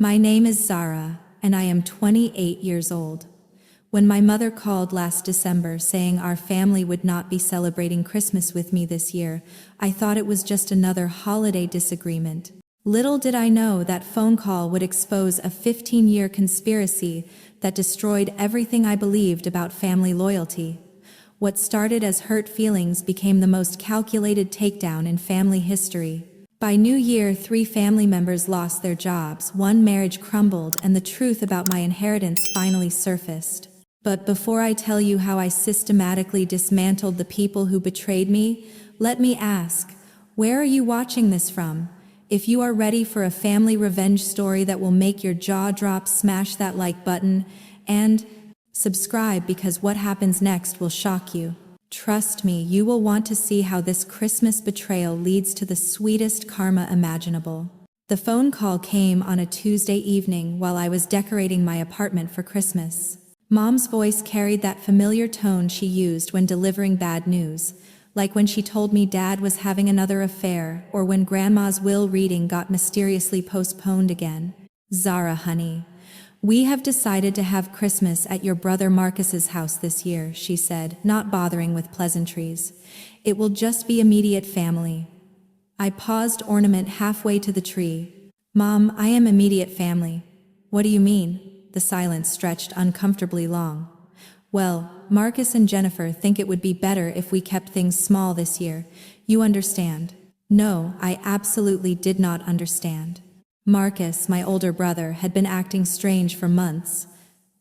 My name is Zara, and I am 28 years old. When my mother called last December saying our family would not be celebrating Christmas with me this year, I thought it was just another holiday disagreement. Little did I know that phone call would expose a 15-year conspiracy that destroyed everything I believed about family loyalty. What started as hurt feelings became the most calculated takedown in family history. By New Year, 3 family members lost their jobs, 1 marriage crumbled, and the truth about my inheritance finally surfaced. But before I tell you how I systematically dismantled the people who betrayed me, let me ask, where are you watching this from? If you are ready for a family revenge story that will make your jaw drop, smash that like button and subscribe, because what happens next will shock you. Trust me, you will want to see how this Christmas betrayal leads to the sweetest karma imaginable. The phone call came on a Tuesday evening while I was decorating my apartment for Christmas. Mom's voice carried that familiar tone she used when delivering bad news, like when she told me Dad was having another affair, or when Grandma's will reading got mysteriously postponed again. "Zara, honey, we have decided to have Christmas at your brother Marcus's house this year," she said, not bothering with pleasantries. "It will just be immediate family." I paused, ornament halfway to the tree. "Mom, I am immediate family. What do you mean?" The silence stretched uncomfortably long. "Well, Marcus and Jennifer think it would be better if we kept things small this year. You understand?" No, I absolutely did not understand. Marcus, my older brother, had been acting strange for months.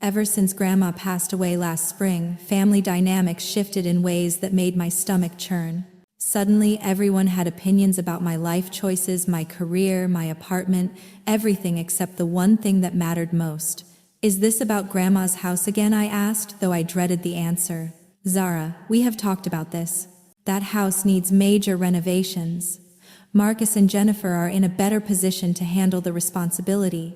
Ever since Grandma passed away last spring, family dynamics shifted in ways that made my stomach churn. Suddenly, everyone had opinions about my life choices, my career, my apartment, everything except the one thing that mattered most. "Is this about Grandma's house again?" I asked, though I dreaded the answer. "Zara, we have talked about this. That house needs major renovations. Marcus and Jennifer are in a better position to handle the responsibility.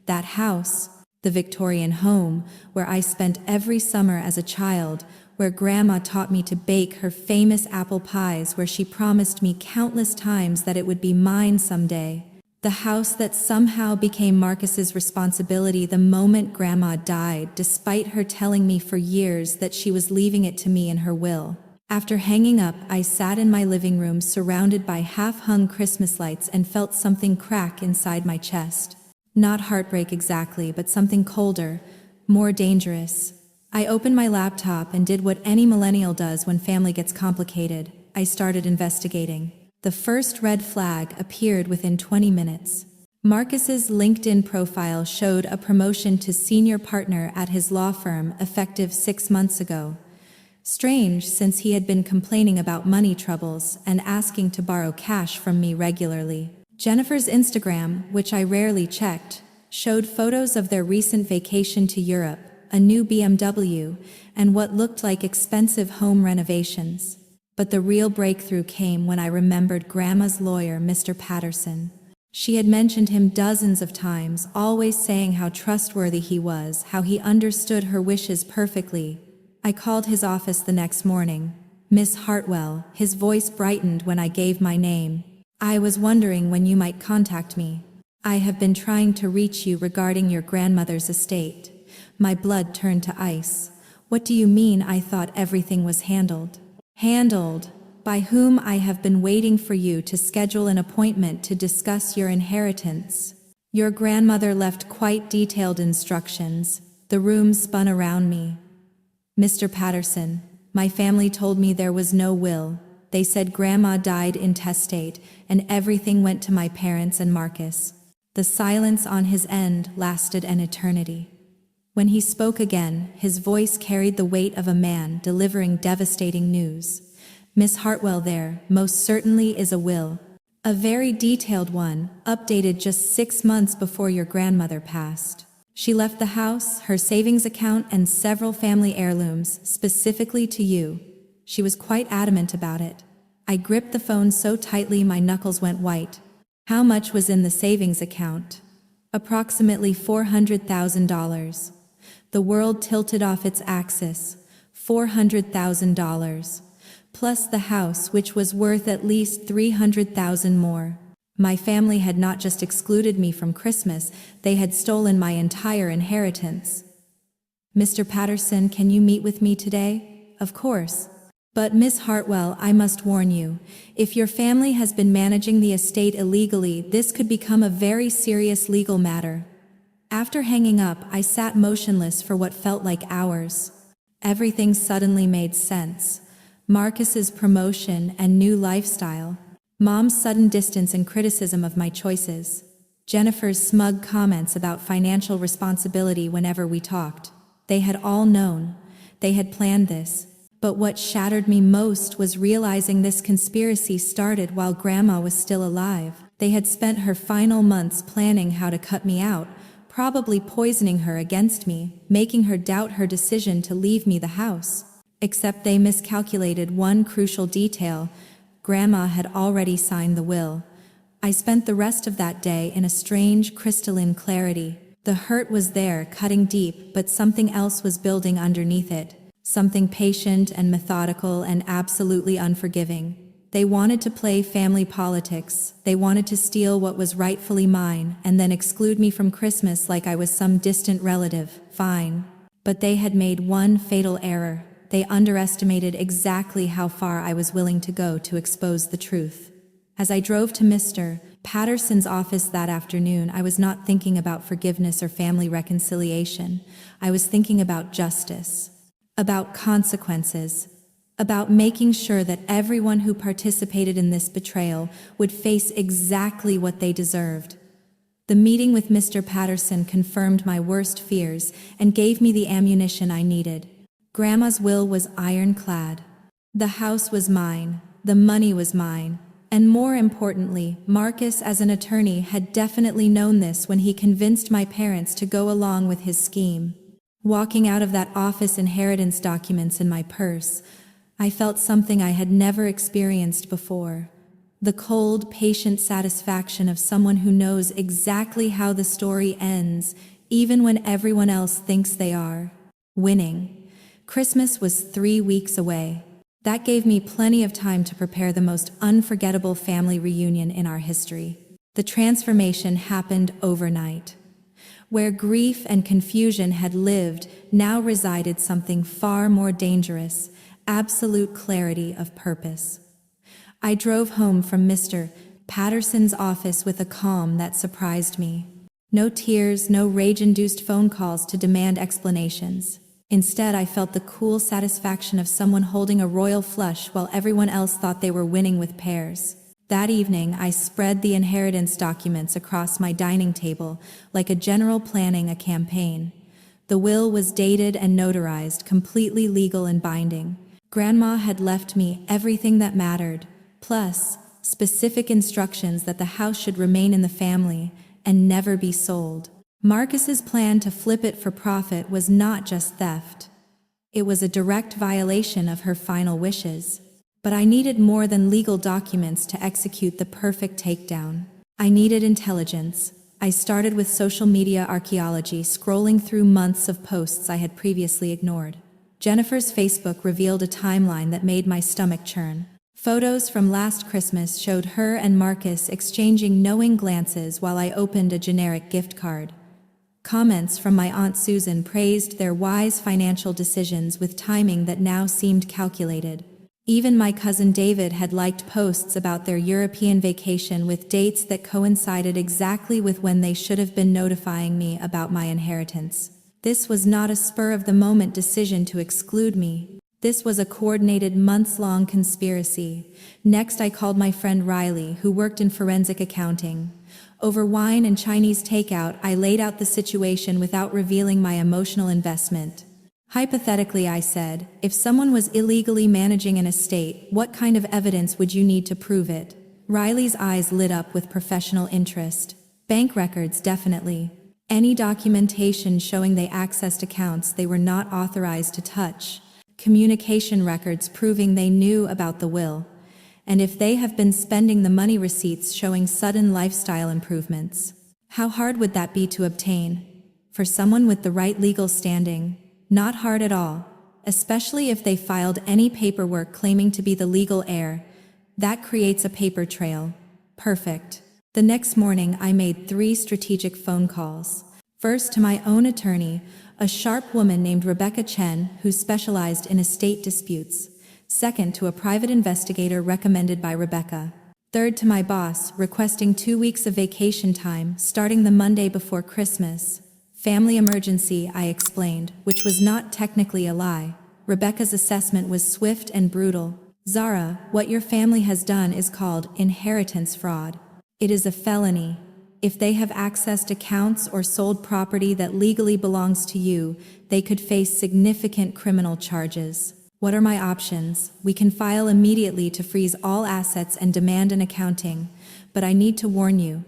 That house, the Victorian home, where I spent every summer as a child, where Grandma taught me to bake her famous apple pies, where she promised me countless times that it would be mine someday. The house that somehow became Marcus's responsibility the moment Grandma died, despite her telling me for years that she was leaving it to me in her will." After hanging up, I sat in my living room surrounded by half-hung Christmas lights and felt something crack inside my chest. Not heartbreak exactly, but something colder, more dangerous. I opened my laptop and did what any millennial does when family gets complicated. I started investigating. The first red flag appeared within 20 minutes. Marcus's LinkedIn profile showed a promotion to senior partner at his law firm effective 6 months ago. Strange, since he had been complaining about money troubles and asking to borrow cash from me regularly. Jennifer's Instagram, which I rarely checked, showed photos of their recent vacation to Europe, a new BMW, and what looked like expensive home renovations. But the real breakthrough came when I remembered Grandma's lawyer, Mr. Patterson. She had mentioned him dozens of times, always saying how trustworthy he was, how he understood her wishes perfectly. I called his office the next morning. "Miss Hartwell," his voice brightened when I gave my name. "I was wondering when you might contact me. I have been trying to reach you regarding your grandmother's estate." My blood turned to ice. "What do you mean?" I thought everything was handled. "Handled? By whom? I have been waiting for you to schedule an appointment to discuss your inheritance. Your grandmother left quite detailed instructions." The room spun around me. "Mr. Patterson, my family told me there was no will. They said Grandma died intestate, and everything went to my parents and Marcus." The silence on his end lasted an eternity. When he spoke again, his voice carried the weight of a man delivering devastating news. "Miss Hartwell, there most certainly is a will. A very detailed one, updated just 6 months before your grandmother passed. She left the house, her savings account, and several family heirlooms, specifically to you. She was quite adamant about it." I gripped the phone so tightly my knuckles went white. "How much was in the savings account?" "Approximately $400,000. The world tilted off its axis. $400,000. Plus the house, which was worth at least $300,000 more. My family had not just excluded me from Christmas, they had stolen my entire inheritance. "Mr. Patterson, can you meet with me today?" "Of course. But Miss Hartwell, I must warn you, if your family has been managing the estate illegally, this could become a very serious legal matter." After hanging up, I sat motionless for what felt like hours. Everything suddenly made sense. Marcus's promotion and new lifestyle. Mom's sudden distance and criticism of my choices. Jennifer's smug comments about financial responsibility whenever we talked. They had all known. They had planned this. But what shattered me most was realizing this conspiracy started while Grandma was still alive. They had spent her final months planning how to cut me out, probably poisoning her against me, making her doubt her decision to leave me the house. Except they miscalculated one crucial detail. Grandma had already signed the will. I spent the rest of that day in a strange, crystalline clarity. The hurt was there, cutting deep, but something else was building underneath it. Something patient and methodical and absolutely unforgiving. They wanted to play family politics. They wanted to steal what was rightfully mine and then exclude me from Christmas like I was some distant relative. Fine. But they had made one fatal error. They underestimated exactly how far I was willing to go to expose the truth. As I drove to Mr. Patterson's office that afternoon, I was not thinking about forgiveness or family reconciliation. I was thinking about justice, about consequences, about making sure that everyone who participated in this betrayal would face exactly what they deserved. The meeting with Mr. Patterson confirmed my worst fears and gave me the ammunition I needed. Grandma's will was ironclad. The house was mine, the money was mine, and more importantly, Marcus as an attorney had definitely known this when he convinced my parents to go along with his scheme. Walking out of that office, inheritance documents in my purse, I felt something I had never experienced before. The cold, patient satisfaction of someone who knows exactly how the story ends, even when everyone else thinks they are winning. Christmas was 3 weeks away. That gave me plenty of time to prepare the most unforgettable family reunion in our history. The transformation happened overnight. Where grief and confusion had lived, now resided something far more dangerous: absolute clarity of purpose. I drove home from Mr. Patterson's office with a calm that surprised me. No tears, no rage-induced phone calls to demand explanations. Instead, I felt the cool satisfaction of someone holding a royal flush while everyone else thought they were winning with pears. That evening, I spread the inheritance documents across my dining table, like a general planning a campaign. The will was dated and notarized, completely legal and binding. Grandma had left me everything that mattered, plus specific instructions that the house should remain in the family and never be sold. Marcus's plan to flip it for profit was not just theft. It was a direct violation of her final wishes. But I needed more than legal documents to execute the perfect takedown. I needed intelligence. I started with social media archaeology, scrolling through months of posts I had previously ignored. Jennifer's Facebook revealed a timeline that made my stomach churn. Photos from last Christmas showed her and Marcus exchanging knowing glances while I opened a generic gift card. Comments from my Aunt Susan praised their wise financial decisions with timing that now seemed calculated. Even my cousin David had liked posts about their European vacation with dates that coincided exactly with when they should have been notifying me about my inheritance. This was not a spur-of-the-moment decision to exclude me. This was a coordinated, months-long conspiracy. Next, I called my friend Riley, who worked in forensic accounting. Over wine and Chinese takeout, I laid out the situation without revealing my emotional investment. Hypothetically, I said, if someone was illegally managing an estate, what kind of evidence would you need to prove it? Riley's eyes lit up with professional interest. Bank records, definitely. Any documentation showing they accessed accounts they were not authorized to touch. Communication records proving they knew about the will. And if they have been spending the money, receipts showing sudden lifestyle improvements. How hard would that be to obtain? For someone with the right legal standing, not hard at all, especially if they filed any paperwork claiming to be the legal heir. That creates a paper trail. Perfect. The next morning, I made 3 strategic phone calls. First to my own attorney, a sharp woman named Rebecca Chen, who specialized in estate disputes. Second to a private investigator recommended by Rebecca. Third to my boss, requesting 2 weeks of vacation time, starting the Monday before Christmas. Family emergency, I explained, which was not technically a lie. Rebecca's assessment was swift and brutal. Zara, what your family has done is called inheritance fraud. It is a felony. If they have accessed accounts or sold property that legally belongs to you, they could face significant criminal charges. What are my options? We can file immediately to freeze all assets and demand an accounting. But I need to warn you,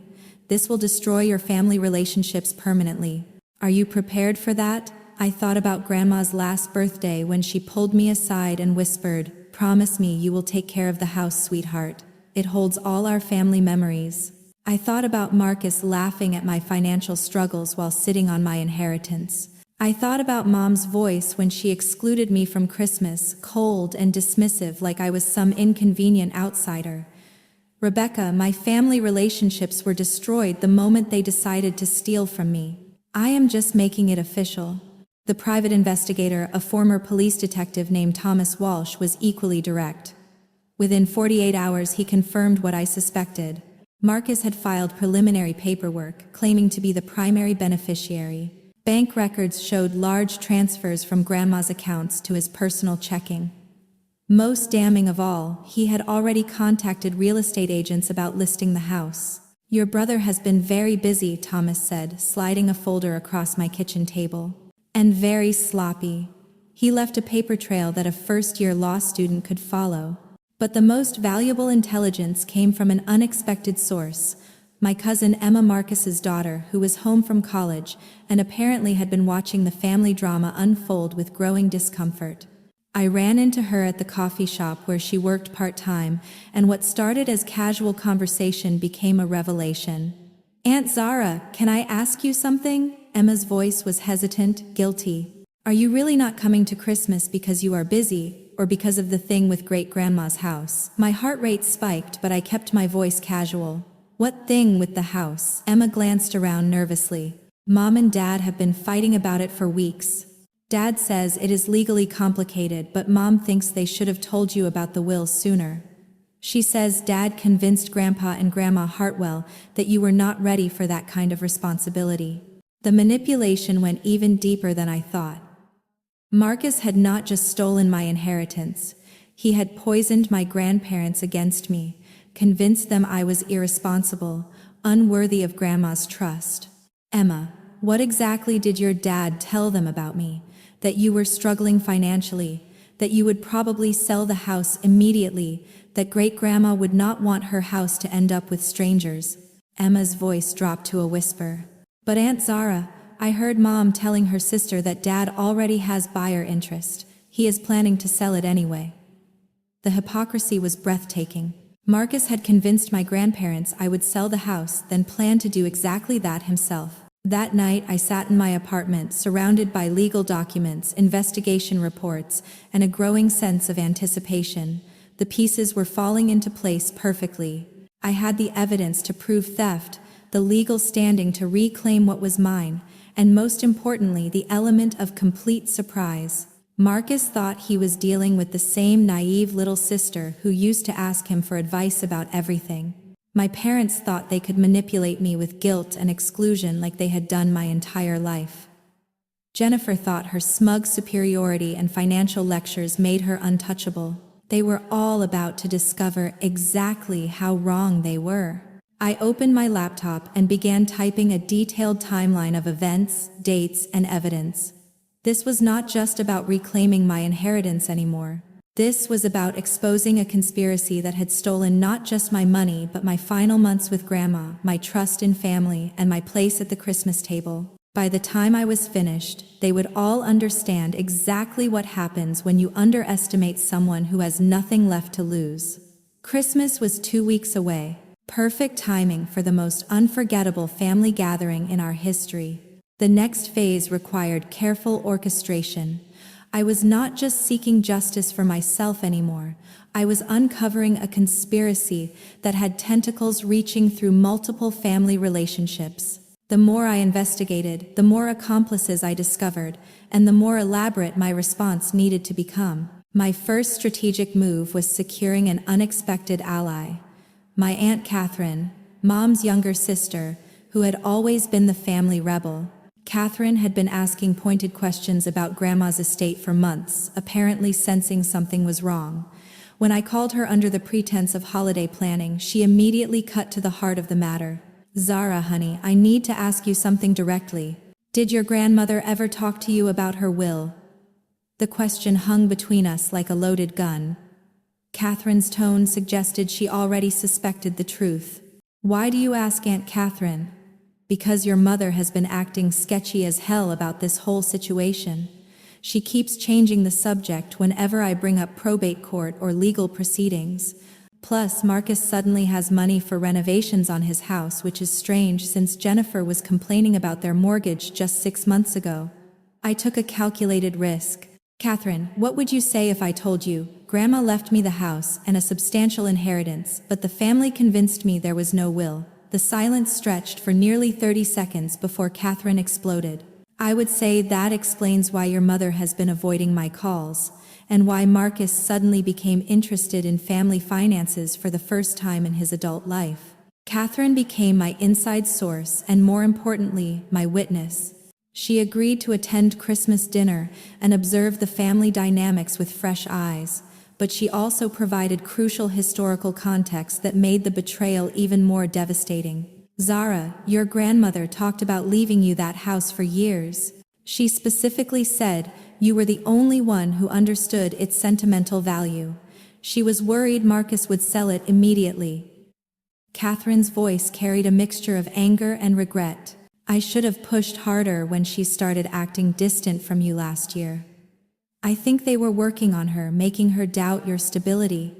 this will destroy your family relationships permanently. Are you prepared for that? I thought about Grandma's last birthday when she pulled me aside and whispered, "Promise me you will take care of the house, sweetheart. It holds all our family memories." I thought about Marcus laughing at my financial struggles while sitting on my inheritance. I thought about Mom's voice when she excluded me from Christmas, cold and dismissive like I was some inconvenient outsider. Rebecca, my family relationships were destroyed the moment they decided to steal from me. I am just making it official. The private investigator, a former police detective named Thomas Walsh, was equally direct. Within 48 hours, he confirmed what I suspected. Marcus had filed preliminary paperwork, claiming to be the primary beneficiary. Bank records showed large transfers from Grandma's accounts to his personal checking. Most damning of all, he had already contacted real estate agents about listing the house. "Your brother has been very busy," Thomas said, sliding a folder across my kitchen table. "And very sloppy. He left a paper trail that a first-year law student could follow. But the most valuable intelligence came from an unexpected source, my cousin Emma Marcus's daughter, who was home from college and apparently had been watching the family drama unfold with growing discomfort. I ran into her at the coffee shop where she worked part-time, and what started as casual conversation became a revelation. "Aunt Zara, can I ask you something?" Emma's voice was hesitant, guilty. "Are you really not coming to Christmas because you are busy, or because of the thing with great-grandma's house?" My heart rate spiked, but I kept my voice casual. "What thing with the house?" Emma glanced around nervously. "Mom and Dad have been fighting about it for weeks. Dad says it is legally complicated, but Mom thinks they should have told you about the will sooner. She says Dad convinced Grandpa and Grandma Hartwell that you were not ready for that kind of responsibility." The manipulation went even deeper than I thought. Marcus had not just stolen my inheritance. He had poisoned my grandparents against me, convinced them I was irresponsible, unworthy of Grandma's trust. "Emma, what exactly did your dad tell them about me? That you were struggling financially, that you would probably sell the house immediately, that great-grandma would not want her house to end up with strangers." Emma's voice dropped to a whisper. "But Aunt Zara, I heard Mom telling her sister that Dad already has buyer interest. He is planning to sell it anyway." The hypocrisy was breathtaking. Marcus had convinced my grandparents I would sell the house, then planned to do exactly that himself. That night, I sat in my apartment, surrounded by legal documents, investigation reports, and a growing sense of anticipation. The pieces were falling into place perfectly. I had the evidence to prove theft, the legal standing to reclaim what was mine, and most importantly, the element of complete surprise. Marcus thought he was dealing with the same naive little sister who used to ask him for advice about everything. My parents thought they could manipulate me with guilt and exclusion like they had done my entire life. Jennifer thought her smug superiority and financial lectures made her untouchable. They were all about to discover exactly how wrong they were. I opened my laptop and began typing a detailed timeline of events, dates, and evidence. This was not just about reclaiming my inheritance anymore. This was about exposing a conspiracy that had stolen not just my money but my final months with Grandma, my trust in family, and my place at the Christmas table. By the time I was finished, they would all understand exactly what happens when you underestimate someone who has nothing left to lose. Christmas was 2 weeks away. Perfect timing for the most unforgettable family gathering in our history. The next phase required careful orchestration. I was not just seeking justice for myself anymore. I was uncovering a conspiracy that had tentacles reaching through multiple family relationships. The more I investigated, the more accomplices I discovered, and the more elaborate my response needed to become. My first strategic move was securing an unexpected ally. My Aunt Catherine, Mom's younger sister, who had always been the family rebel. Catherine had been asking pointed questions about Grandma's estate for months, apparently sensing something was wrong. When I called her under the pretense of holiday planning, she immediately cut to the heart of the matter. "Zara, honey, I need to ask you something directly. Did your grandmother ever talk to you about her will?" The question hung between us like a loaded gun. Catherine's tone suggested she already suspected the truth. "Why do you ask, Aunt Catherine?" "Because your mother has been acting sketchy as hell about this whole situation. She keeps changing the subject whenever I bring up probate court or legal proceedings. Plus, Marcus suddenly has money for renovations on his house, which is strange since Jennifer was complaining about their mortgage just 6 months ago." I took a calculated risk. "Catherine, what would you say if I told you, Grandma left me the house and a substantial inheritance, but the family convinced me there was no will?" The silence stretched for nearly 30 seconds before Catherine exploded. "I would say that explains why your mother has been avoiding my calls, and why Marcus suddenly became interested in family finances for the first time in his adult life." Catherine became my inside source and, more importantly, my witness. She agreed to attend Christmas dinner and observe the family dynamics with fresh eyes, but she also provided crucial historical context that made the betrayal even more devastating. "Zara, your grandmother talked about leaving you that house for years. She specifically said you were the only one who understood its sentimental value. She was worried Marcus would sell it immediately." Catherine's voice carried a mixture of anger and regret. "I should have pushed harder when she started acting distant from you last year. I think they were working on her, making her doubt your stability."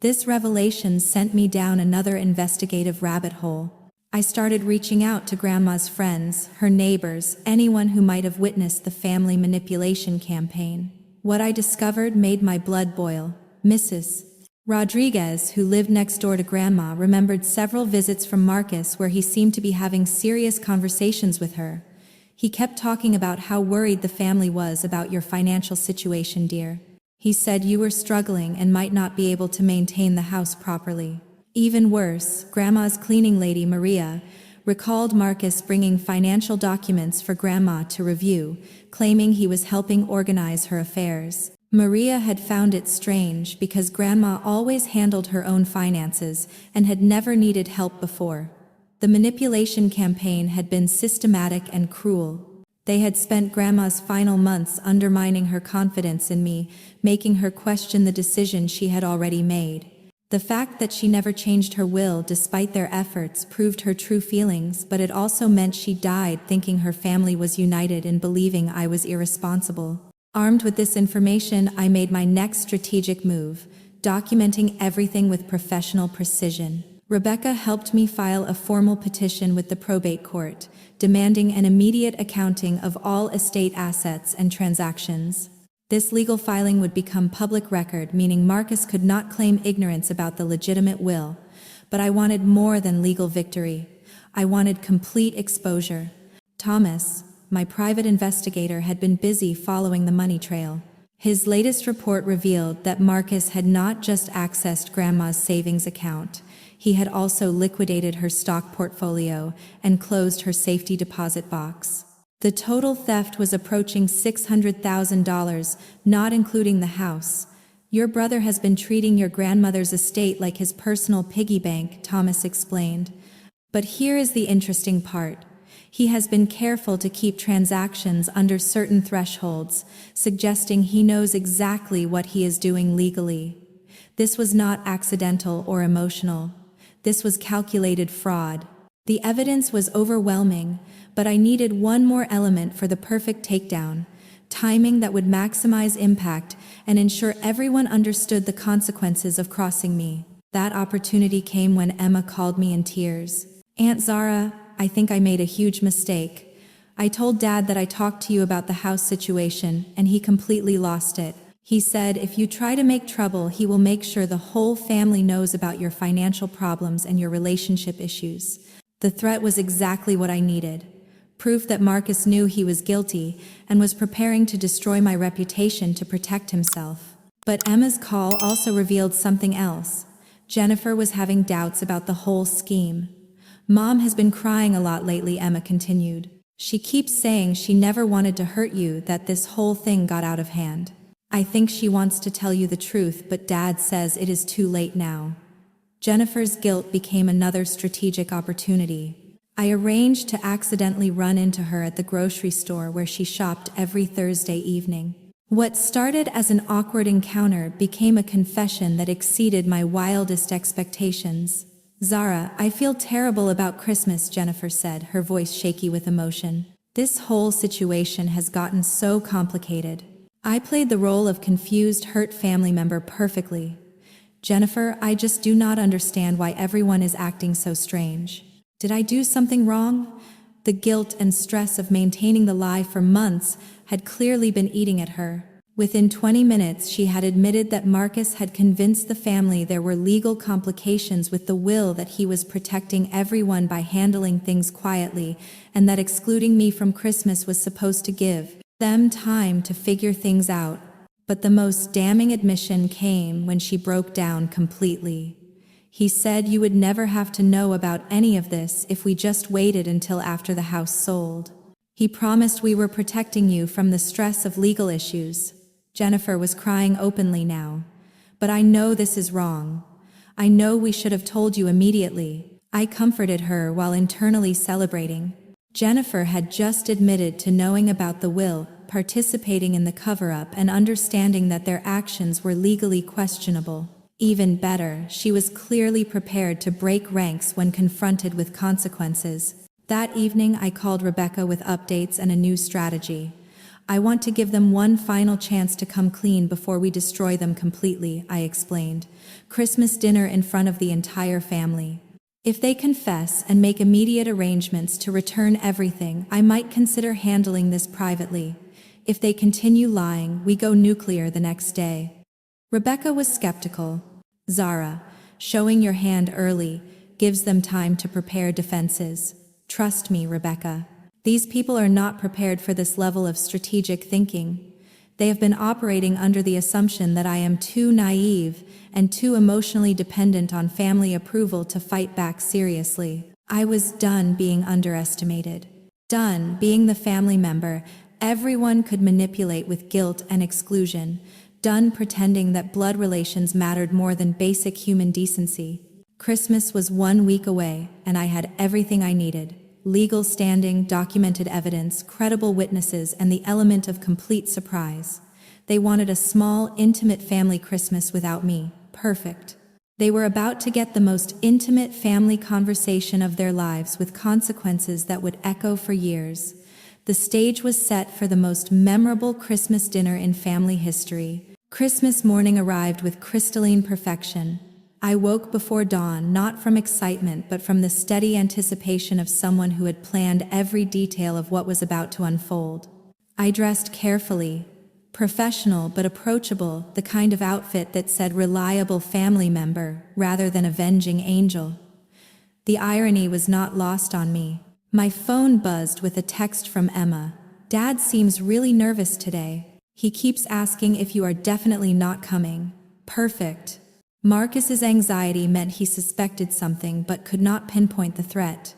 This revelation sent me down another investigative rabbit hole. I started reaching out to Grandma's friends, her neighbors, anyone who might have witnessed the family manipulation campaign. What I discovered made my blood boil. Mrs. Rodriguez, who lived next door to Grandma, remembered several visits from Marcus where he seemed to be having serious conversations with her. "He kept talking about how worried the family was about your financial situation, dear. He said you were struggling and might not be able to maintain the house properly." Even worse, Grandma's cleaning lady, Maria, recalled Marcus bringing financial documents for Grandma to review, claiming he was helping organize her affairs. Maria had found it strange because Grandma always handled her own finances and had never needed help before. The manipulation campaign had been systematic and cruel. They had spent Grandma's final months undermining her confidence in me, making her question the decision she had already made. The fact that she never changed her will despite their efforts proved her true feelings, but it also meant she died thinking her family was united in believing I was irresponsible. Armed with this information, I made my next strategic move, documenting everything with professional precision. Rebecca helped me file a formal petition with the probate court, demanding an immediate accounting of all estate assets and transactions. This legal filing would become public record, meaning Marcus could not claim ignorance about the legitimate will. But I wanted more than legal victory. I wanted complete exposure. Thomas, my private investigator, had been busy following the money trail. His latest report revealed that Marcus had not just accessed Grandma's savings account. He had also liquidated her stock portfolio and closed her safety deposit box. The total theft was approaching $600,000, not including the house. "Your brother has been treating your grandmother's estate like his personal piggy bank," Thomas explained. "But here is the interesting part. He has been careful to keep transactions under certain thresholds, suggesting he knows exactly what he is doing legally. This was not accidental or emotional. This was calculated fraud." The evidence was overwhelming, but I needed one more element for the perfect takedown: timing that would maximize impact and ensure everyone understood the consequences of crossing me. That opportunity came when Emma called me in tears. "Aunt Zara, I think I made a huge mistake. I told Dad that I talked to you about the house situation, and he completely lost it. He said if you try to make trouble, he will make sure the whole family knows about your financial problems and your relationship issues. The threat was exactly what I needed. Proof that Marcus knew he was guilty and was preparing to destroy my reputation to protect himself. But Emma's call also revealed something else. Jennifer was having doubts about the whole scheme. Mom has been crying a lot lately, Emma continued. She keeps saying she never wanted to hurt you, that this whole thing got out of hand. I think she wants to tell you the truth, but Dad says it is too late now. Jennifer's guilt became another strategic opportunity. I arranged to accidentally run into her at the grocery store where she shopped every Thursday evening. What started as an awkward encounter became a confession that exceeded my wildest expectations. Zara, I feel terrible about Christmas, Jennifer said, her voice shaky with emotion. This whole situation has gotten so complicated. I played the role of confused, hurt family member perfectly. Jennifer, I just do not understand why everyone is acting so strange. Did I do something wrong? The guilt and stress of maintaining the lie for months had clearly been eating at her. Within 20 minutes, she had admitted that Marcus had convinced the family there were legal complications with the will, that he was protecting everyone by handling things quietly, and that excluding me from Christmas was supposed to give them time to figure things out. But the most damning admission came when she broke down completely. He said you would never have to know about any of this if we just waited until after the house sold. He promised we were protecting you from the stress of legal issues. Jennifer was crying openly now. But I know this is wrong. I know we should have told you immediately. I comforted her while internally celebrating. Jennifer had just admitted to knowing about the will, participating in the cover-up, and understanding that their actions were legally questionable. Even better, she was clearly prepared to break ranks when confronted with consequences. That evening, I called Rebecca with updates and a new strategy. I want to give them one final chance to come clean before we destroy them completely, I explained. Christmas dinner in front of the entire family. If they confess and make immediate arrangements to return everything, I might consider handling this privately. If they continue lying, we go nuclear the next day. Rebecca was skeptical. Zara, showing your hand early gives them time to prepare defenses. Trust me, Rebecca. These people are not prepared for this level of strategic thinking. They have been operating under the assumption that I am too naive and too emotionally dependent on family approval to fight back seriously. I was done being underestimated. Done being the family member everyone could manipulate with guilt and exclusion. Done pretending that blood relations mattered more than basic human decency. Christmas was 1 week away, and I had everything I needed. Legal standing, documented evidence, credible witnesses, and the element of complete surprise. They wanted a small, intimate family Christmas without me. Perfect. They were about to get the most intimate family conversation of their lives, with consequences that would echo for years. The stage was set for the most memorable Christmas dinner in family history. Christmas morning arrived with crystalline perfection. I woke before dawn, not from excitement but from the steady anticipation of someone who had planned every detail of what was about to unfold. I dressed carefully, professional but approachable, the kind of outfit that said reliable family member rather than avenging angel. The irony was not lost on me. My phone buzzed with a text from Emma. Dad seems really nervous today. He keeps asking if you are definitely not coming. Perfect. Marcus's anxiety meant he suspected something but could not pinpoint the threat.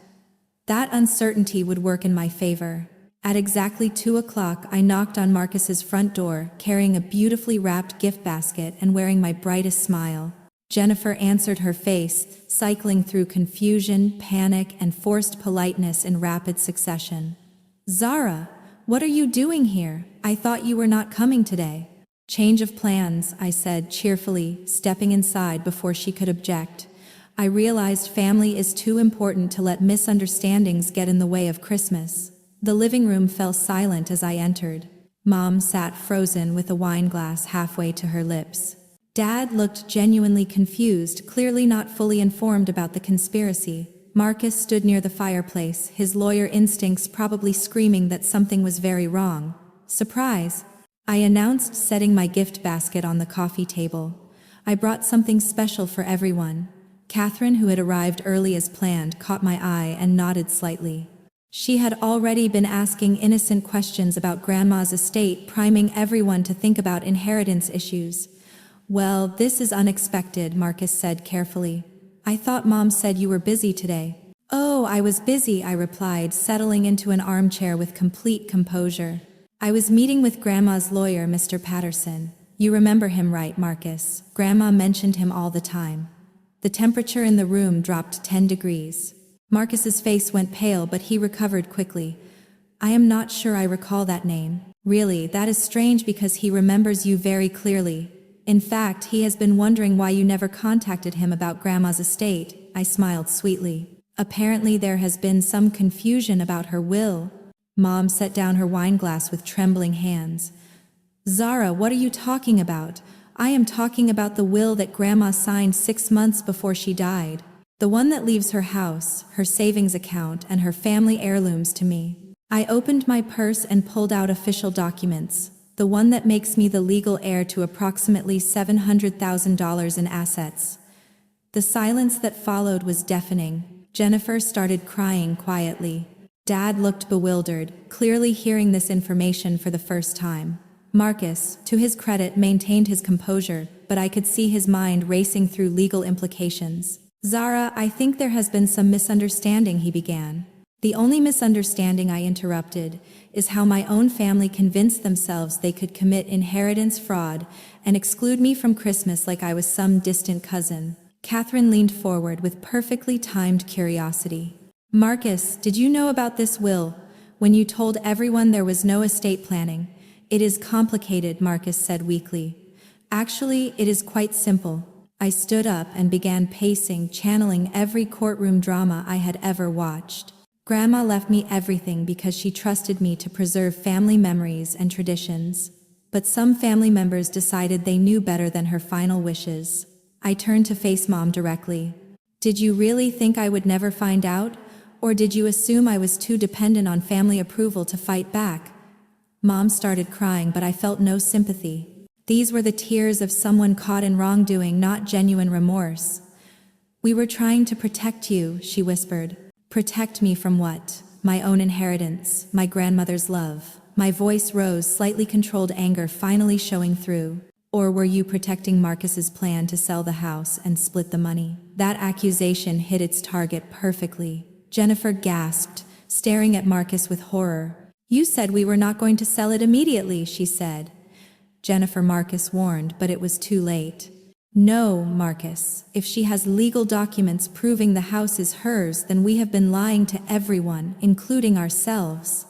That uncertainty would work in my favor. At exactly 2 o'clock, I knocked on Marcus's front door, carrying a beautifully wrapped gift basket and wearing my brightest smile. Jennifer answered, her face cycling through confusion, panic, and forced politeness in rapid succession. Zara, what are you doing here? I thought you were not coming today. Change of plans, I said cheerfully, stepping inside before she could object. I realized family is too important to let misunderstandings get in the way of Christmas. The living room fell silent as I entered. Mom sat frozen with a wine glass halfway to her lips. Dad looked genuinely confused, clearly not fully informed about the conspiracy. Marcus stood near the fireplace, his lawyer instincts probably screaming that something was very wrong. Surprise! I announced, setting my gift basket on the coffee table. I brought something special for everyone. Catherine, who had arrived early as planned, caught my eye and nodded slightly. She had already been asking innocent questions about Grandma's estate, priming everyone to think about inheritance issues. "Well, this is unexpected," Marcus said carefully. "I thought Mom said you were busy today." "Oh, I was busy," I replied, settling into an armchair with complete composure. "I was meeting with Grandma's lawyer, Mr. Patterson. You remember him, right, Marcus? Grandma mentioned him all the time." The temperature in the room dropped 10 degrees. Marcus's face went pale, but he recovered quickly. "I am not sure I recall that name." "Really, that is strange because he remembers you very clearly. In fact, he has been wondering why you never contacted him about Grandma's estate." I smiled sweetly. "Apparently there has been some confusion about her will." Mom set down her wine glass with trembling hands. "Zara, what are you talking about?" "I am talking about the will that Grandma signed 6 months before she died. The one that leaves her house, her savings account, and her family heirlooms to me." I opened my purse and pulled out official documents. "The one that makes me the legal heir to approximately $700,000 in assets." The silence that followed was deafening. Jennifer started crying quietly. Dad looked bewildered, clearly hearing this information for the first time. Marcus, to his credit, maintained his composure, but I could see his mind racing through legal implications. "Zara, I think there has been some misunderstanding," he began. "The only misunderstanding," I interrupted, "is how my own family convinced themselves they could commit inheritance fraud and exclude me from Christmas like I was some distant cousin." Catherine leaned forward with perfectly timed curiosity. "Marcus, did you know about this will when you told everyone there was no estate planning?" "It is complicated," Marcus said weakly. "Actually, it is quite simple." I stood up and began pacing, channeling every courtroom drama I had ever watched. Grandma left me everything because she trusted me to preserve family memories and traditions. But some family members decided they knew better than her final wishes. I turned to face Mom directly. "Did you really think I would never find out? Or did you assume I was too dependent on family approval to fight back?" Mom started crying, but I felt no sympathy. These were the tears of someone caught in wrongdoing, not genuine remorse. "We were trying to protect you," she whispered. "Protect me from what?" "My own inheritance, my grandmother's love." My voice rose, slightly controlled anger finally showing through. "Or were you protecting Marcus's plan to sell the house and split the money?" That accusation hit its target perfectly. Jennifer gasped, staring at Marcus with horror. "You said we were not going to sell it immediately," she said. "Jennifer," Marcus warned, but it was too late. "No, Marcus, if she has legal documents proving the house is hers, then we have been lying to everyone, including ourselves."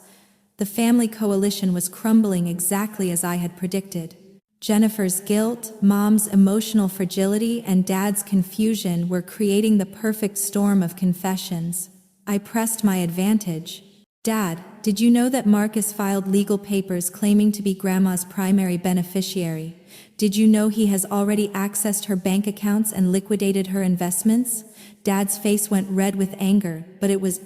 The family coalition was crumbling exactly as I had predicted. Jennifer's guilt, Mom's emotional fragility, and Dad's confusion were creating the perfect storm of confessions. I pressed my advantage. "Dad, did you know that Marcus filed legal papers claiming to be Grandma's primary beneficiary? Did you know he has already accessed her bank accounts and liquidated her investments?" Dad's face went red with anger, but it was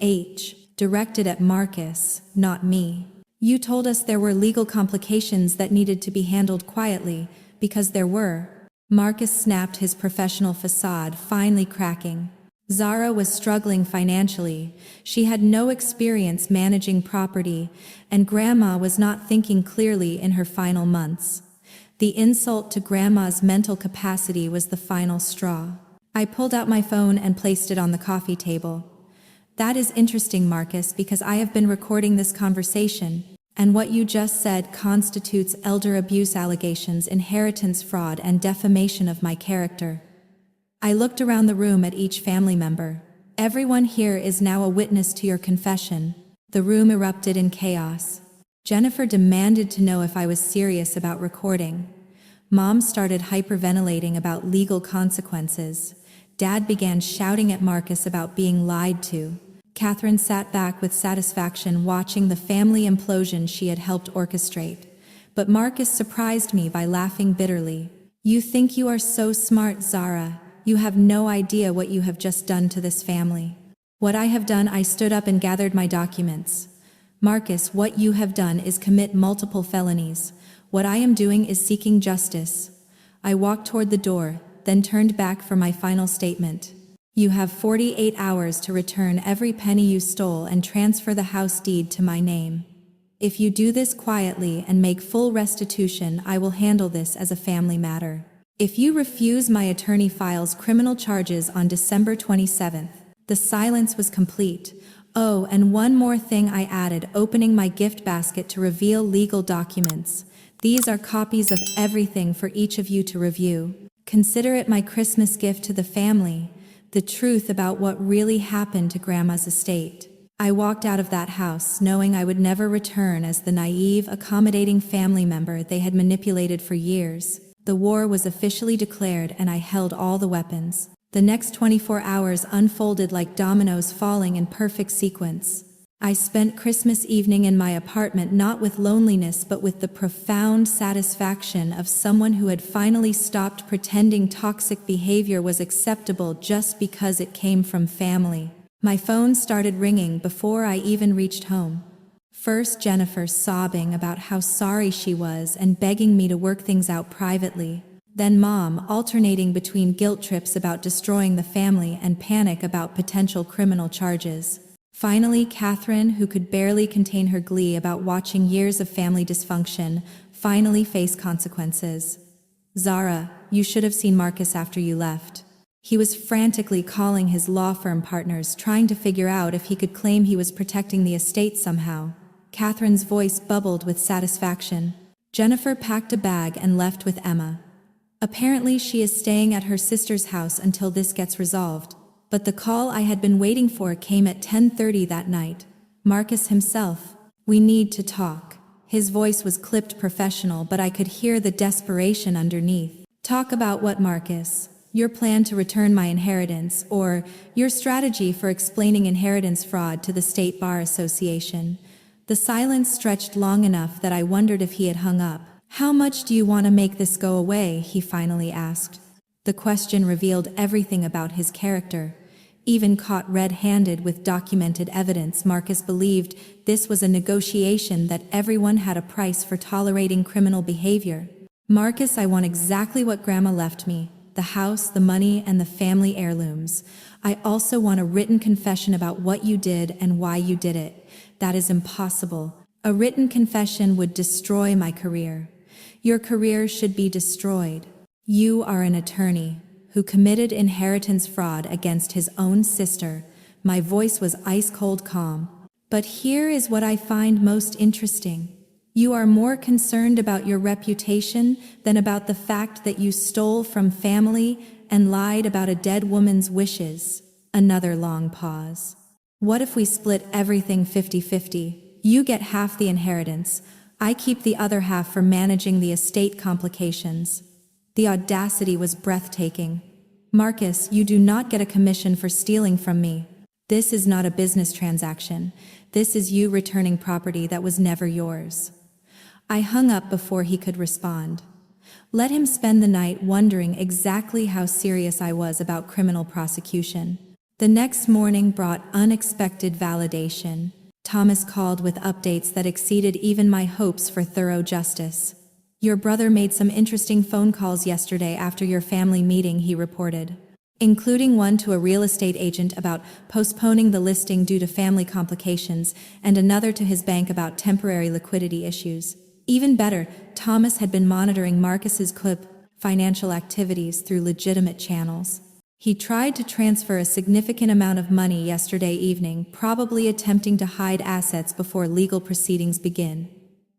directed at Marcus, not me. "You told us there were legal complications that needed to be handled quietly, because there were." Marcus snapped, his professional facade finally cracking. Zara was struggling financially. She had no experience managing property, and Grandma was not thinking clearly in her final months. The insult to Grandma's mental capacity was the final straw. I pulled out my phone and placed it on the coffee table. "That is interesting, Marcus, because I have been recording this conversation, and what you just said constitutes elder abuse allegations, inheritance fraud, and defamation of my character." I looked around the room at each family member. "Everyone here is now a witness to your confession." The room erupted in chaos. Jennifer demanded to know if I was serious about recording. Mom started hyperventilating about legal consequences. Dad began shouting at Marcus about being lied to. Catherine sat back with satisfaction, watching the family implosion she had helped orchestrate. But Marcus surprised me by laughing bitterly. "You think you are so smart, Zara. You have no idea what you have just done to this family." What I have done, I stood up and gathered my documents. Marcus, what you have done is commit multiple felonies. What I am doing is seeking justice. I walked toward the door, then turned back for my final statement. You have 48 hours to return every penny you stole and transfer the house deed to my name. If you do this quietly and make full restitution, I will handle this as a family matter. If you refuse, my attorney files criminal charges on December 27th. The silence was complete. Oh, and one more thing, I added, opening my gift basket to reveal legal documents. These are copies of everything for each of you to review. Consider it my Christmas gift to the family, the truth about what really happened to Grandma's estate. I walked out of that house knowing I would never return as the naive, accommodating family member they had manipulated for years. The war was officially declared and I held all the weapons. The next 24 hours unfolded like dominoes falling in perfect sequence. I spent Christmas evening in my apartment not with loneliness but with the profound satisfaction of someone who had finally stopped pretending toxic behavior was acceptable just because it came from family. My phone started ringing before I even reached home. First, Jennifer sobbing about how sorry she was and begging me to work things out privately. Then Mom, alternating between guilt trips about destroying the family and panic about potential criminal charges. Finally, Catherine, who could barely contain her glee about watching years of family dysfunction, finally faced consequences. Zara, you should have seen Marcus after you left. He was frantically calling his law firm partners, trying to figure out if he could claim he was protecting the estate somehow. Catherine's voice bubbled with satisfaction. Jennifer packed a bag and left with Emma. Apparently she is staying at her sister's house until this gets resolved. But the call I had been waiting for came at 10:30 that night. Marcus himself. We need to talk. His voice was clipped professional, but I could hear the desperation underneath. Talk about what, Marcus? Your plan to return my inheritance, or your strategy for explaining inheritance fraud to the State Bar Association? The silence stretched long enough that I wondered if he had hung up. How much do you want to make this go away? He finally asked. The question revealed everything about his character. Even caught red-handed with documented evidence, Marcus believed this was a negotiation, that everyone had a price for tolerating criminal behavior. Marcus, I want exactly what Grandma left me. The house, the money, and the family heirlooms. I also want a written confession about what you did and why you did it. That is impossible. A written confession would destroy my career. Your career should be destroyed. You are an attorney who committed inheritance fraud against his own sister. My voice was ice-cold calm. But here is what I find most interesting. You are more concerned about your reputation than about the fact that you stole from family and lied about a dead woman's wishes. Another long pause. What if we split everything 50-50? You get half the inheritance. I keep the other half for managing the estate complications. The audacity was breathtaking. Marcus, you do not get a commission for stealing from me. This is not a business transaction. This is you returning property that was never yours. I hung up before he could respond. Let him spend the night wondering exactly how serious I was about criminal prosecution. The next morning brought unexpected validation. Thomas called with updates that exceeded even my hopes for thorough justice. Your brother made some interesting phone calls yesterday after your family meeting, he reported, including one to a real estate agent about postponing the listing due to family complications, and another to his bank about temporary liquidity issues. Even better, Thomas had been monitoring Marcus's financial activities through legitimate channels. He tried to transfer a significant amount of money yesterday evening, probably attempting to hide assets before legal proceedings begin.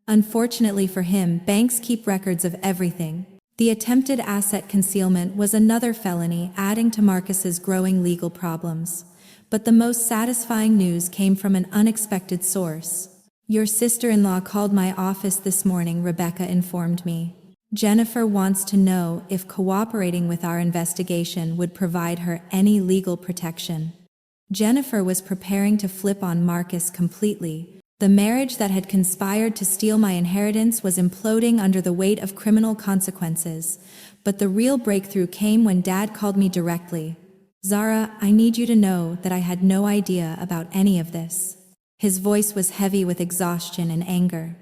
Unfortunately for him, banks keep records of everything. The attempted asset concealment was another felony, adding to Marcus's growing legal problems. But the most satisfying news came from an unexpected source. Your sister-in-law called my office this morning, Rebecca informed me. Jennifer wants to know if cooperating with our investigation would provide her any legal protection. Jennifer was preparing to flip on Marcus completely. The marriage that had conspired to steal my inheritance was imploding under the weight of criminal consequences. But the real breakthrough came when Dad called me directly. Zara, I need you to know that I had no idea about any of this. His voice was heavy with exhaustion and anger.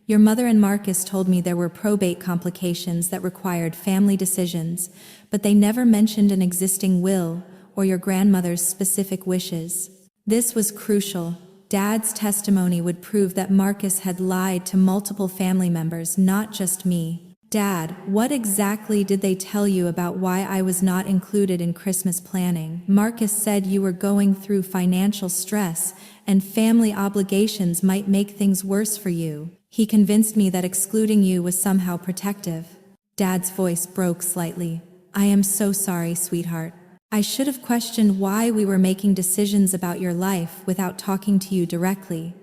Your mother and Marcus told me there were probate complications that required family decisions, but they never mentioned an existing will or your grandmother's specific wishes. This was crucial. Dad's testimony would prove that Marcus had lied to multiple family members, not just me. Dad, what exactly did they tell you about why I was not included in Christmas planning? Marcus said you were going through financial stress and family obligations might make things worse for you. He convinced me that excluding you was somehow protective. Dad's voice broke slightly. I am so sorry, sweetheart. I should have questioned why we were making decisions about your life without talking to you directly.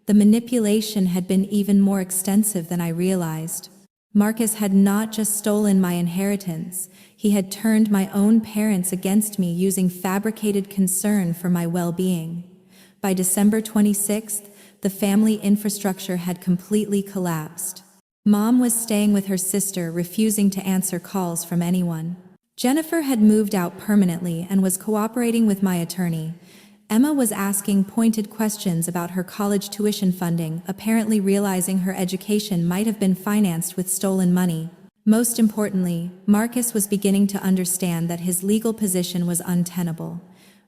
The manipulation had been even more extensive than I realized. Marcus had not just stolen my inheritance, he had turned my own parents against me using fabricated concern for my well-being. By December 26th, the family infrastructure had completely collapsed. Mom was staying with her sister, refusing to answer calls from anyone. Jennifer had moved out permanently and was cooperating with my attorney. Emma was asking pointed questions about her college tuition funding, apparently realizing her education might have been financed with stolen money. Most importantly, Marcus was beginning to understand that his legal position was untenable.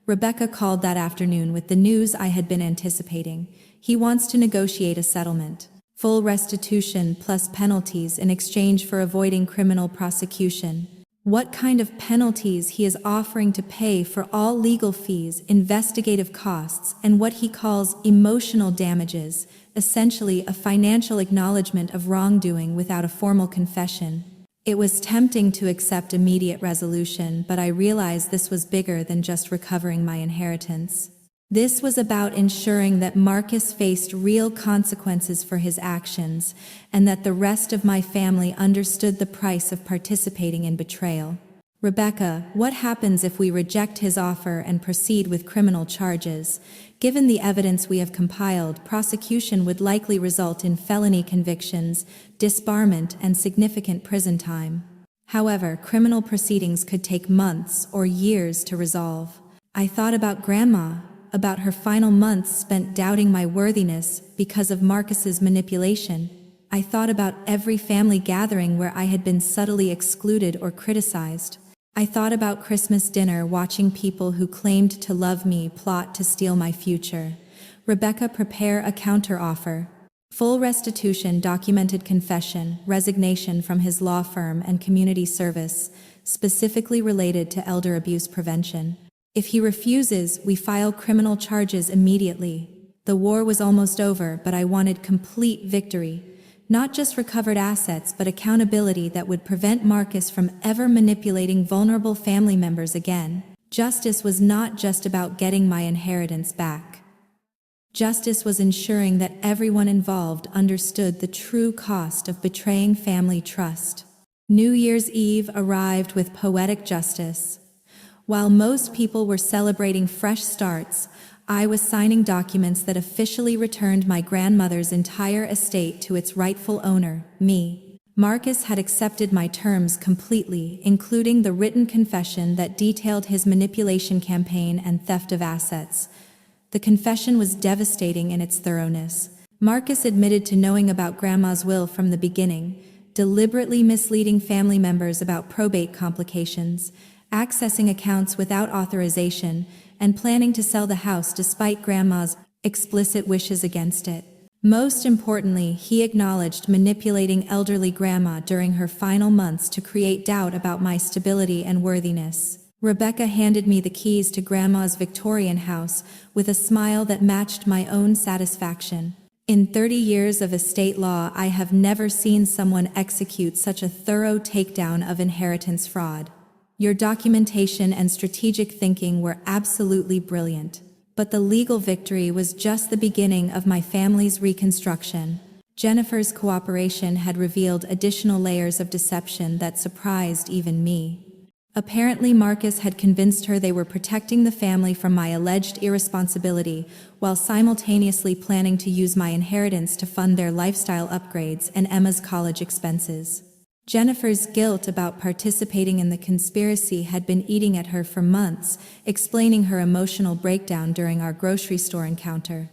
Rebecca called that afternoon with the news I had been anticipating. He wants to negotiate a settlement. Full restitution plus penalties in exchange for avoiding criminal prosecution. What kind of penalties he is offering to pay for all legal fees, investigative costs, and what he calls emotional damages, essentially a financial acknowledgement of wrongdoing without a formal confession. It was tempting to accept immediate resolution, but I realized this was bigger than just recovering my inheritance. This was about ensuring that Marcus faced real consequences for his actions, and that the rest of my family understood the price of participating in betrayal. Rebecca, what happens if we reject his offer and proceed with criminal charges? Given the evidence we have compiled, prosecution would likely result in felony convictions, disbarment, and significant prison time. However, criminal proceedings could take months or years to resolve. I thought about Grandma, about her final months spent doubting my worthiness because of Marcus's manipulation. I thought about every family gathering where I had been subtly excluded or criticized. I thought about Christmas dinner watching people who claimed to love me plot to steal my future. Rebecca, prepare a counteroffer. Full restitution, documented confession, resignation from his law firm and community service, specifically related to elder abuse prevention. If he refuses, we file criminal charges immediately. The war was almost over, but I wanted complete victory. Not just recovered assets, but accountability that would prevent Marcus from ever manipulating vulnerable family members again. Justice was not just about getting my inheritance back. Justice was ensuring that everyone involved understood the true cost of betraying family trust. New Year's Eve arrived with poetic justice. While most people were celebrating fresh starts, I was signing documents that officially returned my grandmother's entire estate to its rightful owner, me. Marcus had accepted my terms completely, including the written confession that detailed his manipulation campaign and theft of assets. The confession was devastating in its thoroughness. Marcus admitted to knowing about Grandma's will from the beginning, deliberately misleading family members about probate complications, accessing accounts without authorization, and planning to sell the house despite Grandma's explicit wishes against it. Most importantly, he acknowledged manipulating elderly Grandma during her final months to create doubt about my stability and worthiness. Rebecca handed me the keys to Grandma's Victorian house with a smile that matched my own satisfaction. In 30 years of estate law, I have never seen someone execute such a thorough takedown of inheritance fraud. Your documentation and strategic thinking were absolutely brilliant. But the legal victory was just the beginning of my family's reconstruction. Jennifer's cooperation had revealed additional layers of deception that surprised even me. Apparently, Marcus had convinced her they were protecting the family from my alleged irresponsibility, while simultaneously planning to use my inheritance to fund their lifestyle upgrades and Emma's college expenses. Jennifer's guilt about participating in the conspiracy had been eating at her for months, explaining her emotional breakdown during our grocery store encounter.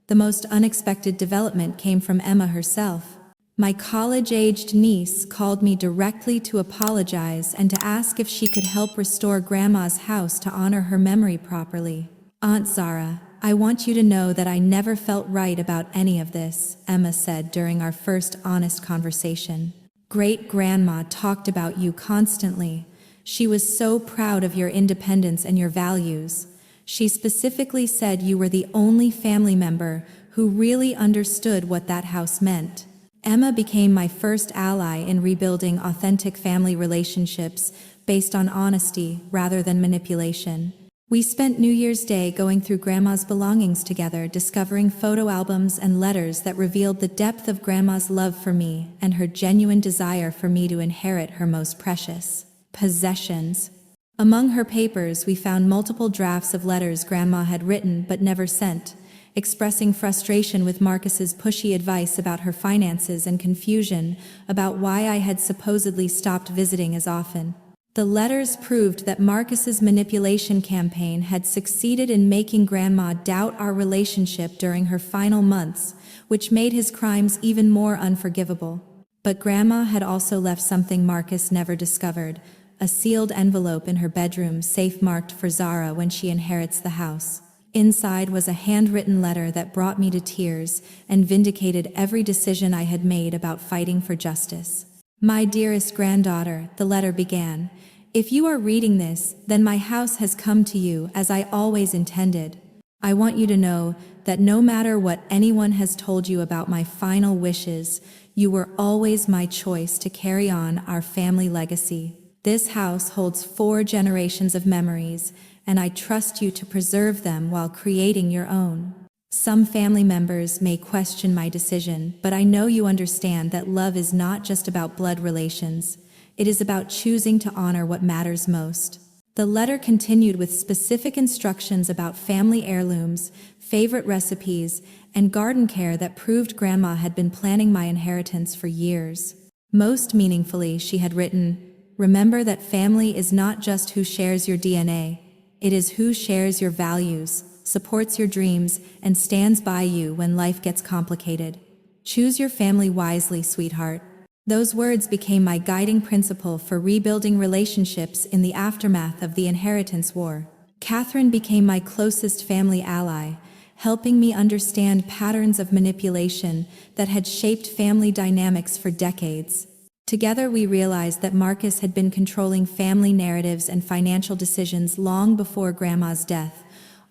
The most unexpected development came from Emma herself. My college-aged niece called me directly to apologize and to ask if she could help restore Grandma's house to honor her memory properly. "Aunt Zara, I want you to know that I never felt right about any of this," Emma said during our first honest conversation. "Great-grandma talked about you constantly. She was so proud of your independence and your values. She specifically said you were the only family member who really understood what that house meant." Emma became my first ally in rebuilding authentic family relationships based on honesty rather than manipulation. We spent New Year's Day going through Grandma's belongings together, discovering photo albums and letters that revealed the depth of Grandma's love for me and her genuine desire for me to inherit her most precious possessions. Among her papers, we found multiple drafts of letters Grandma had written but never sent, expressing frustration with Marcus's pushy advice about her finances and confusion about why I had supposedly stopped visiting as often. The letters proved that Marcus's manipulation campaign had succeeded in making Grandma doubt our relationship during her final months, which made his crimes even more unforgivable. But Grandma had also left something Marcus never discovered: a sealed envelope in her bedroom, safe marked for Zara when she inherits the house. Inside was a handwritten letter that brought me to tears and vindicated every decision I had made about fighting for justice. "My dearest granddaughter," the letter began, "if you are reading this, then my house has come to you as I always intended. I want you to know that no matter what anyone has told you about my final wishes, you were always my choice to carry on our family legacy. This house holds 4 generations of memories, and I trust you to preserve them while creating your own. Some family members may question my decision, but I know you understand that love is not just about blood relations. It is about choosing to honor what matters most." The letter continued with specific instructions about family heirlooms, favorite recipes, and garden care that proved Grandma had been planning my inheritance for years. Most meaningfully, she had written, "Remember that family is not just who shares your DNA. It is who shares your values, supports your dreams, and stands by you when life gets complicated. Choose your family wisely, sweetheart." Those words became my guiding principle for rebuilding relationships in the aftermath of the inheritance war. Catherine became my closest family ally, helping me understand patterns of manipulation that had shaped family dynamics for decades. Together we realized that Marcus had been controlling family narratives and financial decisions long before Grandma's death,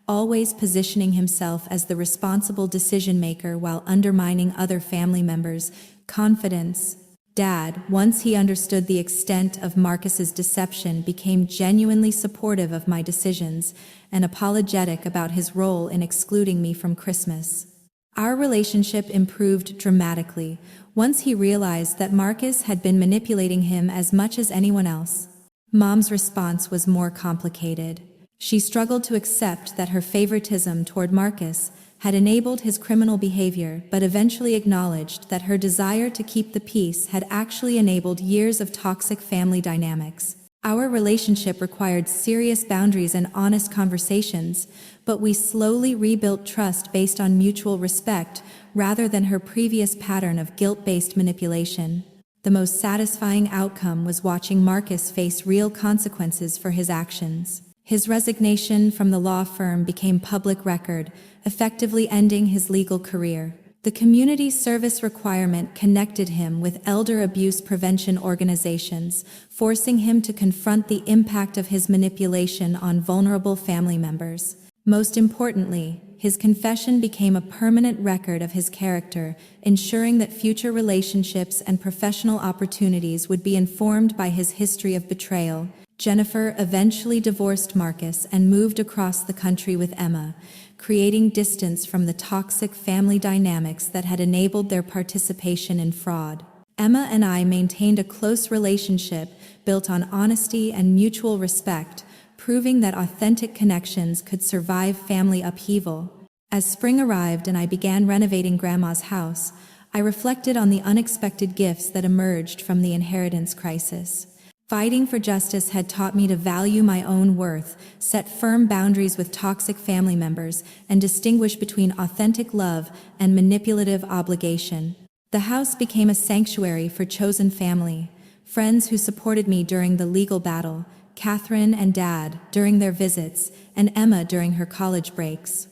always positioning himself as the responsible decision-maker while undermining other family members' confidence. Dad, once he understood the extent of Marcus's deception, became genuinely supportive of my decisions and apologetic about his role in excluding me from Christmas. Our relationship improved dramatically once he realized that Marcus had been manipulating him as much as anyone else. Mom's response was more complicated. She struggled to accept that her favoritism toward Marcus had enabled his criminal behavior, but eventually acknowledged that her desire to keep the peace had actually enabled years of toxic family dynamics. Our relationship required serious boundaries and honest conversations, but we slowly rebuilt trust based on mutual respect rather than her previous pattern of guilt-based manipulation. The most satisfying outcome was watching Marcus face real consequences for his actions. His resignation from the law firm became public record, effectively ending his legal career. The community service requirement connected him with elder abuse prevention organizations, forcing him to confront the impact of his manipulation on vulnerable family members. Most importantly, his confession became a permanent record of his character, ensuring that future relationships and professional opportunities would be informed by his history of betrayal. Jennifer eventually divorced Marcus and moved across the country with Emma, creating distance from the toxic family dynamics that had enabled their participation in fraud. Emma and I maintained a close relationship built on honesty and mutual respect, proving that authentic connections could survive family upheaval. As spring arrived and I began renovating Grandma's house, I reflected on the unexpected gifts that emerged from the inheritance crisis. Fighting for justice had taught me to value my own worth, set firm boundaries with toxic family members, and distinguish between authentic love and manipulative obligation. The house became a sanctuary for chosen family, friends who supported me during the legal battle, Catherine and Dad during their visits, and Emma during her college breaks.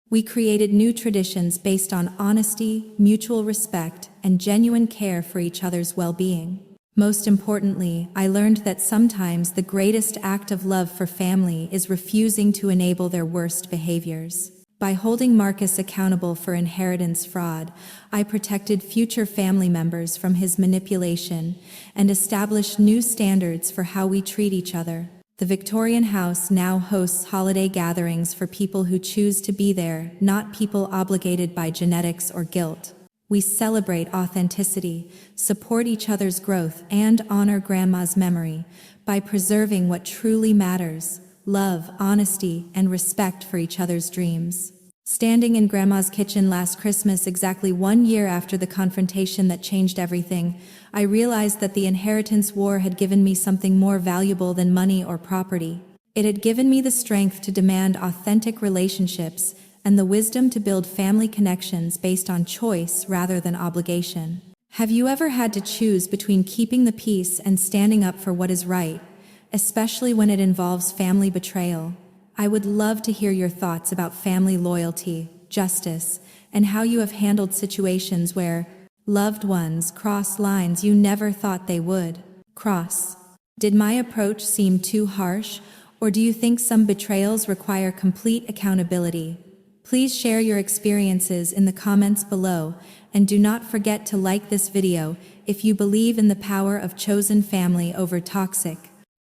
We created new traditions based on honesty, mutual respect, and genuine care for each other's well-being. Most importantly, I learned that sometimes the greatest act of love for family is refusing to enable their worst behaviors. By holding Marcus accountable for inheritance fraud, I protected future family members from his manipulation and established new standards for how we treat each other. The Victorian house now hosts holiday gatherings for people who choose to be there, not people obligated by genetics or guilt. We celebrate authenticity, support each other's growth, and honor Grandma's memory by preserving what truly matters: love, honesty, and respect for each other's dreams. Standing in Grandma's kitchen last Christmas, exactly 1 year after the confrontation that changed everything, I realized that the inheritance war had given me something more valuable than money or property. It had given me the strength to demand authentic relationships and the wisdom to build family connections based on choice rather than obligation. Have you ever had to choose between keeping the peace and standing up for what is right, especially when it involves family betrayal? I would love to hear your thoughts about family loyalty, justice, and how you have handled situations where loved ones cross lines you never thought they would cross. Did my approach seem too harsh, or do you think some betrayals require complete accountability? Please share your experiences in the comments below, and do not forget to like this video if you believe in the power of chosen family over toxic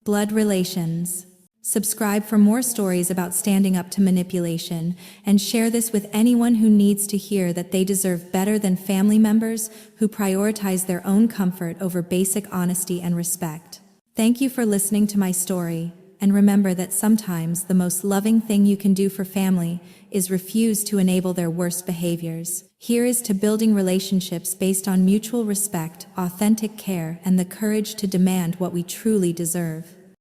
blood relations. Subscribe for more stories about standing up to manipulation, and share this with anyone who needs to hear that they deserve better than family members who prioritize their own comfort over basic honesty and respect. Thank you for listening to my story, and remember that sometimes the most loving thing you can do for family is refuse to enable their worst behaviors. Here is to building relationships based on mutual respect, authentic care, and the courage to demand what we truly deserve.